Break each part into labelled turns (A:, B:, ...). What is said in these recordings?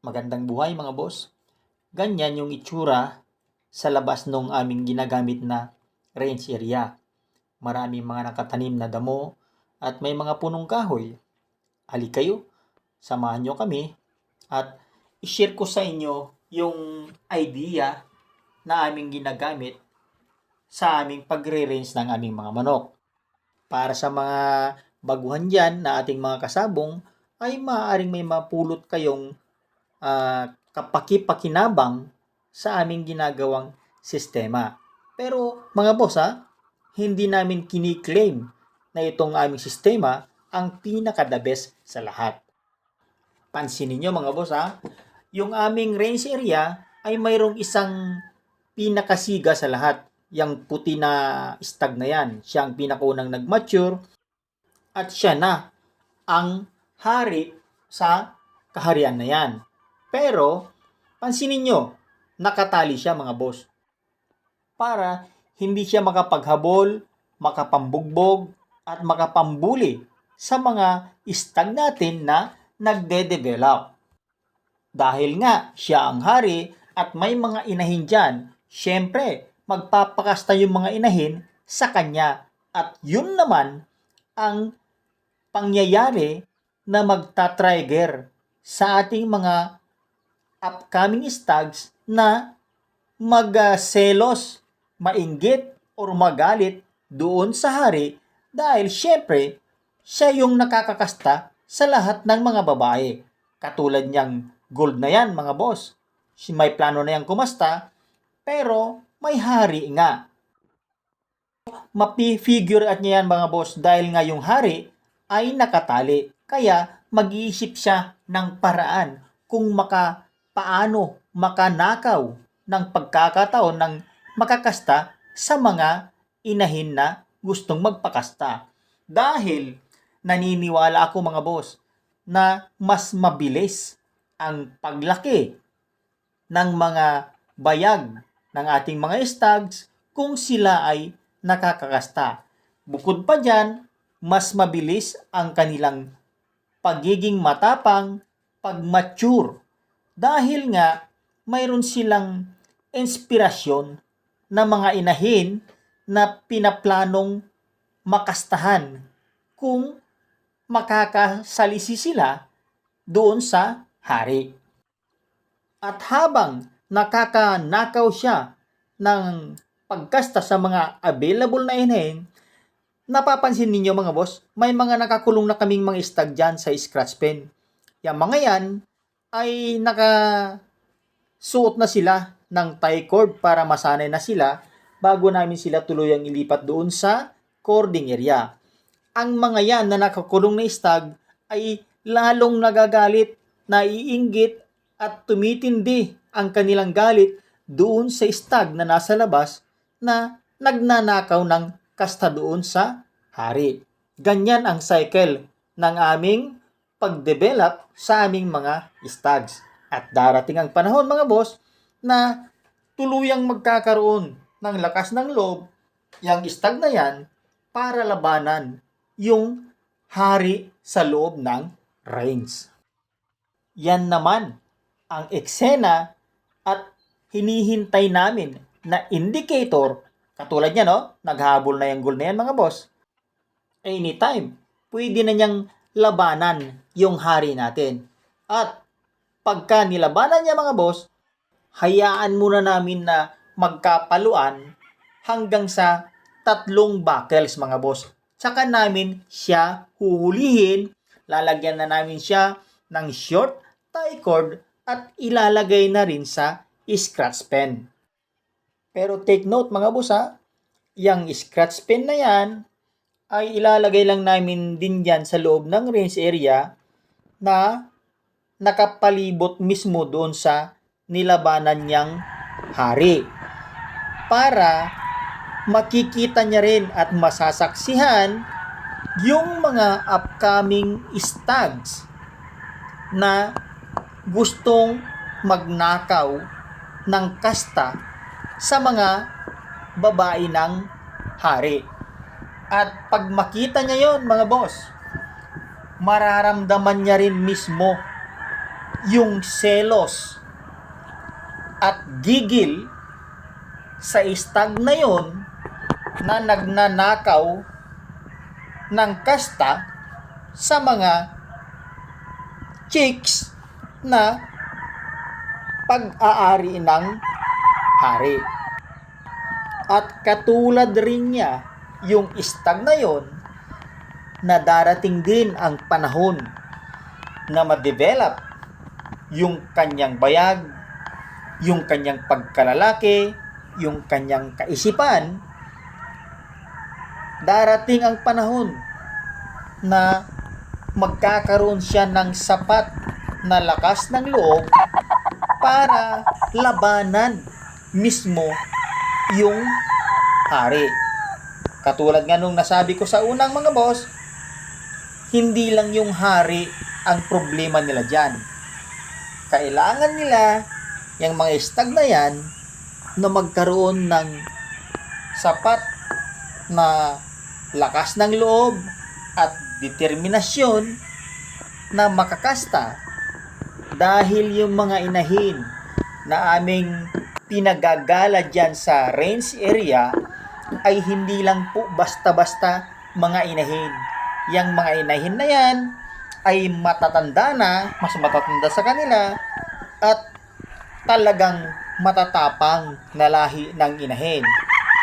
A: Magandang buhay mga boss. Ganyan yung itsura sa labas nung aming ginagamit na range area. Maraming mga nakatanim na damo at may mga punong kahoy. Halik kayo, samahan nyo kami at i-share ko sa inyo yung idea na aming ginagamit sa aming pagre-range ng aming mga manok. Para sa mga baguhan dyan na ating mga kasabong ay maaaring may mapulot kayong kapaki-pakinabang sa aming ginagawang sistema. Pero mga boss hindi namin kini-claim na itong aming sistema ang pinaka-the best sa lahat. Pansinin nyo mga boss yung aming range area ay mayroong isang pinakasiga sa lahat. Yang puti na stag na yan, siya ang pinakaunang nag-mature at siya na ang hari sa kaharian na yan. Pero, pansinin nyo, nakatali siya mga boss. Para hindi siya makapaghabol, makapambugbog, at makapambuli sa mga stag natin na nagde-develop. Dahil nga siya ang hari at may mga inahin dyan, syempre magpapakasta yung mga inahin sa kanya. At yun naman ang pangyayari na magta-trigger sa ating mga upcoming stags na magselos, mainggit, or magalit doon sa hari dahil syempre siya yung nakakakasta sa lahat ng mga babae. Katulad niyang gold na yan mga boss. May plano na yang kumasta pero may hari nga. Mapi-figure at niya yan mga boss dahil nga yung hari ay nakatali. Kaya mag-iisip siya ng paraan kung paano makanakaw ng pagkakataon ng makakasta sa mga inahin na gustong magpakasta. Dahil naniniwala ako mga boss na mas mabilis ang paglaki ng mga bayag ng ating mga stags kung sila ay nakakakasta. Bukod pa dyan, mas mabilis ang kanilang pagiging matapang pag-mature dahil nga mayroon silang inspirasyon na mga inahin na pinaplanong makastahan kung makakasalisi sila doon sa hari. At habang nakakanakaw siya ng pagkasta sa mga available na inahin, napapansin ninyo mga boss, may mga nakakulong na kaming mga stag dyan sa scratch pen. Yung mga yan ay nakasuot na sila ng tie cord para masanay na sila bago namin sila tuluyang ilipat doon sa cording area. Ang mga yan na nakakulong na stag ay lalong nagagalit, naiinggit at tumitindi ang kanilang galit doon sa stag na nasa labas na nagnanakaw ng kasta doon sa hari. Ganyan ang cycle ng aming pag-develop sa aming mga stags. At darating ang panahon mga boss na tuluyang magkakaroon ng lakas ng loob yung stag na yan para labanan yung hari sa loob ng range. Yan naman ang eksena at hinihintay namin na indicator. Katulad niya, naghabol na yung goal na yan mga boss. Anytime, pwede na niyang labanan yung hari natin. At pagka nilabanan niya mga boss, hayaan muna namin na magkapaluan hanggang sa 3 buckles mga boss. Tsaka namin siya huhulihin, lalagyan na namin siya ng short tie cord at ilalagay na rin sa scratch pen. Pero take note mga boss yung scratch pen na yan ay ilalagay lang namin din dyan sa loob ng range area na nakapalibot mismo doon sa nilabanan niyang hari. Para makikita niya rin at masasaksihan yung mga upcoming stags na gustong magnakaw ng kasta sa mga babae ng hari. At pag makita niya yon mga boss, mararamdaman niya rin mismo yung selos at gigil sa stag na yon na nagnanakaw ng kasta sa mga chicks na pag-aari ng hari. At katulad rin niya yung stag na yon na darating din ang panahon na ma-develop yung kanyang bayag, yung kanyang pagkalalaki, yung kanyang kaisipan. Darating ang panahon na magkakaroon siya ng sapat na lakas ng loob para labanan mismo yung hari. Katulad nga nung nasabi ko sa unang mga boss, hindi lang yung hari ang problema nila dyan. Kailangan nila yung mga stag na yan na magkaroon ng sapat na lakas ng loob at determinasyon na makakasta, dahil yung mga inahin na aming pinagagala dyan sa range area ay hindi lang po basta-basta mga inahin. Yang mga inahin na yan ay matatanda na, mas matatanda sa kanila, at talagang matatapang na lahi ng inahin.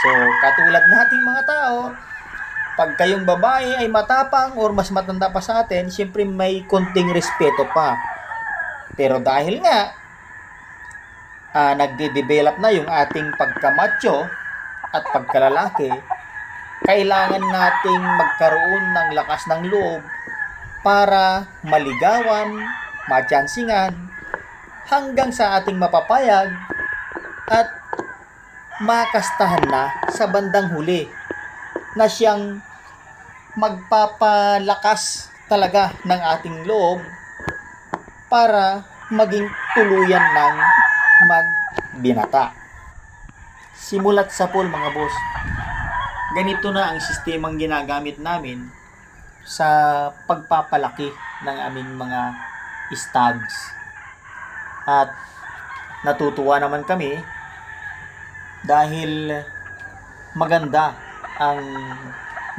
A: So, katulad nating mga tao, pag kayong babae ay matapang or mas matanda pa sa atin, siyempre may konting respeto pa. Pero dahil nga, nagde-develop na yung ating pagkamacho at pagkalalaki, kailangan nating magkaroon ng lakas ng loob para maligawan, matyansingan, hanggang sa ating mapapayag at makastahan na sa bandang huli na siyang magpapalakas talaga ng ating loob para maging tuluyan ng magbinata. Simulat sa pool mga boss, ganito na ang sistemang ginagamit namin sa pagpapalaki ng aming mga stags. At natutuwa naman kami dahil maganda ang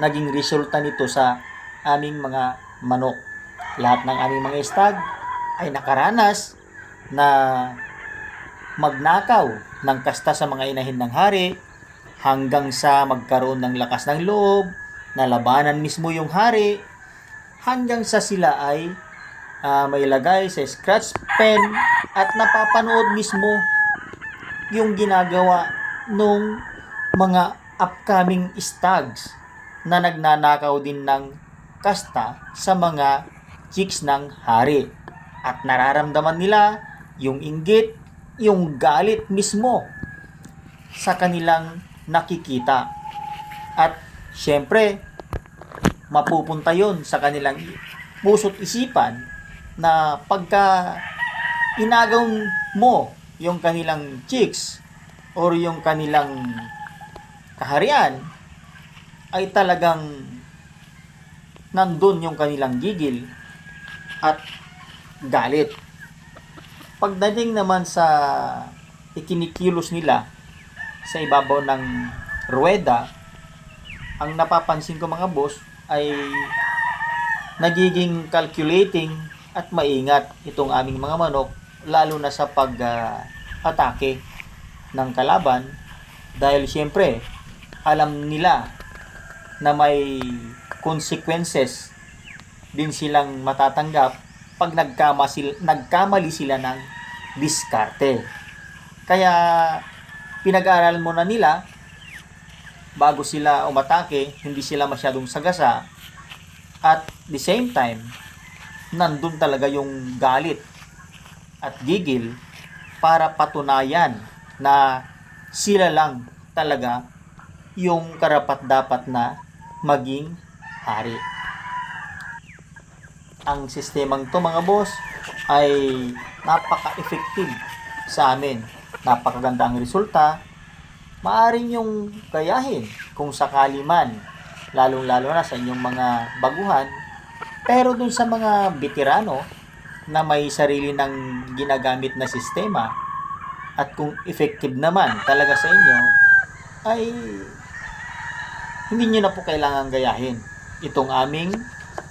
A: naging resulta nito sa aming mga manok. Lahat ng aming mga stag ay nakaranas na magnakaw ng kasta sa mga inahin ng hari hanggang sa magkaroon ng lakas ng loob na labanan mismo yung hari, hanggang sa sila ay may lagay sa scratch pen at napapanood mismo yung ginagawa nung mga upcoming stags na nagnanakaw din ng kasta sa mga chicks ng hari. At nararamdaman nila yung inggit, yung galit mismo sa kanilang nakikita. At syempre, mapupunta yon sa kanilang puso't isipan na pagka inagaw mo yung kanilang chicks or yung kanilang kaharian, ay talagang nandun yung kanilang gigil at galit. Pagdating naman sa ikinikilos nila sa ibabaw ng ruweda, ang napapansin ko mga boss ay nagiging calculating at maingat itong aming mga manok, lalo na sa pag-atake ng kalaban, dahil siyempre alam nila na may consequences din silang matatanggap pag nagkamali sila ng diskarte. Kaya pinag-aaralan muna nila bago sila umatake, hindi sila masyadong sagasa, at the same time nandun talaga yung galit at gigil para patunayan na sila lang talaga yung karapat-dapat na maging hari. Ang sistemang to mga boss ay napaka-effective sa amin. Napakaganda ang resulta. Maaring yung gayahin kung sakali man, lalong-lalo na sa inyong mga baguhan. Pero dun sa mga veterano na may sarili ng ginagamit na sistema at kung effective naman talaga sa inyo, ay hindi nyo na po kailangan gayahin itong aming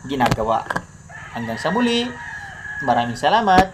A: ginagawa. Hanggang sa muli, maraming salamat.